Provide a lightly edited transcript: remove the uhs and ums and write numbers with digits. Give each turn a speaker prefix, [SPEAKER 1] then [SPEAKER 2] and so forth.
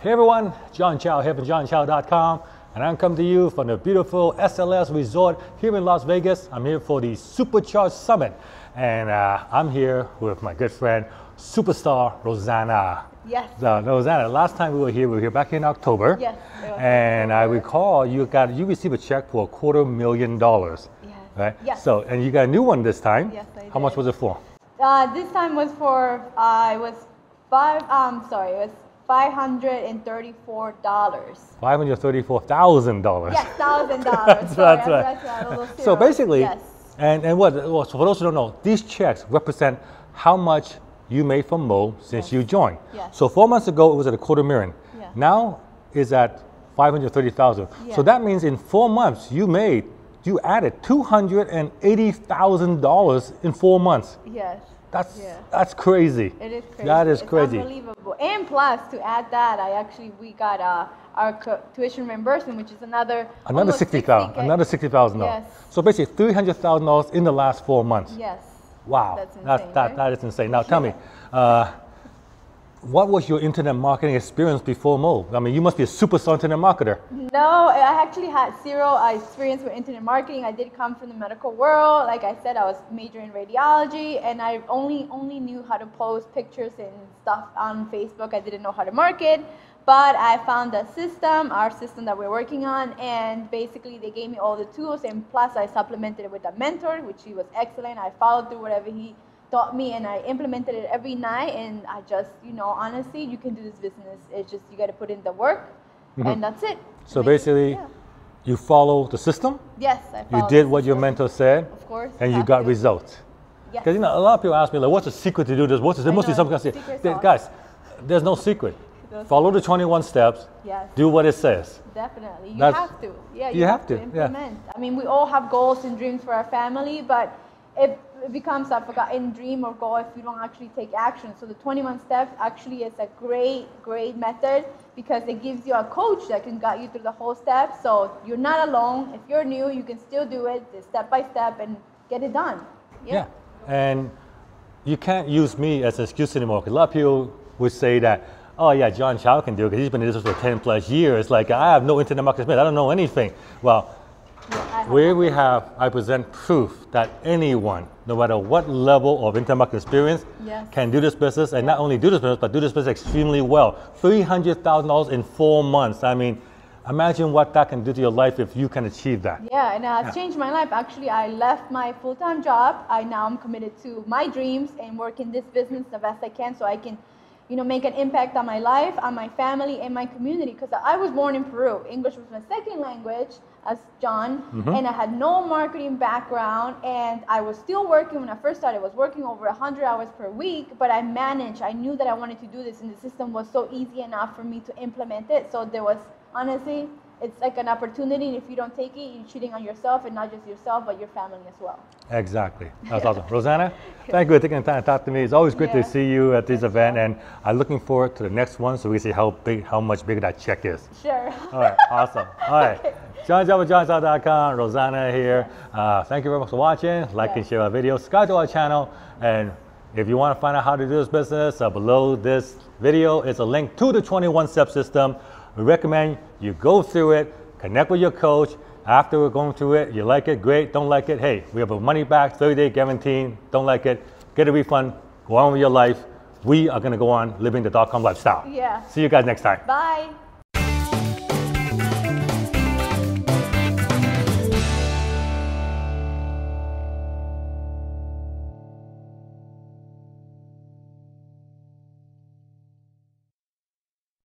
[SPEAKER 1] Hey everyone, John Chow here from johnchow.com, and I'm coming to you from the beautiful SLS Resort here in Las Vegas. I'm here for the Supercharged Summit, and I'm here with my good friend, superstar Rossana.
[SPEAKER 2] Yes.
[SPEAKER 1] Rossana, last time we were here back in October.
[SPEAKER 2] Yes.
[SPEAKER 1] And I recall you received a check for $250,000.
[SPEAKER 2] Yes.
[SPEAKER 1] Right?
[SPEAKER 2] Yes.
[SPEAKER 1] So, and you got a new one this time.
[SPEAKER 2] Yes, I did.
[SPEAKER 1] How much was it for?
[SPEAKER 2] This time was for it was $534.
[SPEAKER 1] $534,000.
[SPEAKER 2] Yes, $1,000.
[SPEAKER 1] That's right. So basically,
[SPEAKER 2] yes.
[SPEAKER 1] and so for those who don't know, these checks represent how much you made from Mo since you joined.
[SPEAKER 2] Yes.
[SPEAKER 1] So 4 months ago, it was at $250,000.
[SPEAKER 2] Yeah.
[SPEAKER 1] Now it's at $530,000.
[SPEAKER 2] Yeah.
[SPEAKER 1] So that means in 4 months, you added $280,000 in 4 months.
[SPEAKER 2] Yes.
[SPEAKER 1] That's crazy.
[SPEAKER 2] It is crazy.
[SPEAKER 1] That is crazy.
[SPEAKER 2] It's unbelievable. And plus, to add that, we got our tuition reimbursement, which is another
[SPEAKER 1] $60,000. Another $60,000.
[SPEAKER 2] Yes.
[SPEAKER 1] So basically $300,000 in the last 4 months.
[SPEAKER 2] Yes.
[SPEAKER 1] Wow.
[SPEAKER 2] That's insane.
[SPEAKER 1] That is insane. Now tell me, what was your internet marketing experience before Mo? I mean, you must be a superstar internet marketer.
[SPEAKER 2] No, I actually had zero experience with internet marketing. I did come from the medical world. Like I said, I was majoring in radiology, and I only knew how to post pictures and stuff on Facebook. I didn't know how to market, but I found our system that we're working on, and basically they gave me all the tools, and plus I supplemented it with a mentor, which he was excellent. I followed through whatever he taught me, and I implemented it every night, and I just, honestly, you can do this business. It's just, you got to put in the work, and that's it.
[SPEAKER 1] So basically, you follow the system?
[SPEAKER 2] Yes, I followed.
[SPEAKER 1] You did what your mentor said?
[SPEAKER 2] Of course.
[SPEAKER 1] And you got results?
[SPEAKER 2] Yes.
[SPEAKER 1] Because, a lot of people ask me, like, what's the secret to do this? There must be some kind of secret. Guys, there's no secret. Follow the 21 steps.
[SPEAKER 2] Yes.
[SPEAKER 1] Do what it says.
[SPEAKER 2] Definitely. You have to. Yeah, you have to implement. Yeah. I mean, we all have goals and dreams for our family, but it becomes a forgotten dream or goal if you don't actually take action. So the 21 steps actually is a great method, because it gives you a coach that can guide you through the whole step. So you're not alone. If you're new, you can still do it step by step and get it done.
[SPEAKER 1] Yeah. And you can't use me as an excuse anymore, because a lot of people would say that, oh yeah, John Chow can do it because he's been in this for 10 plus years. Like, I have no internet marketing experience. I don't know anything. Well, I present proof that anyone, no matter what level of internet marketing experience, can do this business, and not only do this business, but do this business extremely well. $300,000 in 4 months. I mean, imagine what that can do to your life if you can achieve that.
[SPEAKER 2] Yeah, and it's changed my life. Actually, I left my full-time job. Now I'm committed to my dreams and work in this business the best I can, so I can make an impact on my life, on my family, and my community. Because I was born in Peru. English was my second language, as John, and I had no marketing background, and I was still working. When I first started, I was working over 100 hours per week, but I managed. I knew that I wanted to do this, and the system was so easy enough for me to implement it. So there was, honestly, it's like an opportunity, and if you don't take it, you're cheating on yourself, and not just yourself, but your family as well.
[SPEAKER 1] Exactly. That's awesome. Rossana, thank you for taking the time to talk to me. It's always great to see you at this event, and I'm looking forward to the next one so we can see how much bigger that check is.
[SPEAKER 2] Sure.
[SPEAKER 1] All right. Awesome. All right. Okay. johnchow.com, Rossana here. Thank you very much for watching. Like and share our videos. Subscribe to our channel, and if you want to find out how to do this business, below this video is a link to the 21-step system. We recommend you go through it, connect with your coach. After we're going through it, you like it, great. Don't like it, hey, we have a money back, 30-day guarantee. Don't like it, get a refund, go on with your life. We are going to go on living the .com lifestyle.
[SPEAKER 2] Yeah.
[SPEAKER 1] See you guys next time.
[SPEAKER 2] Bye.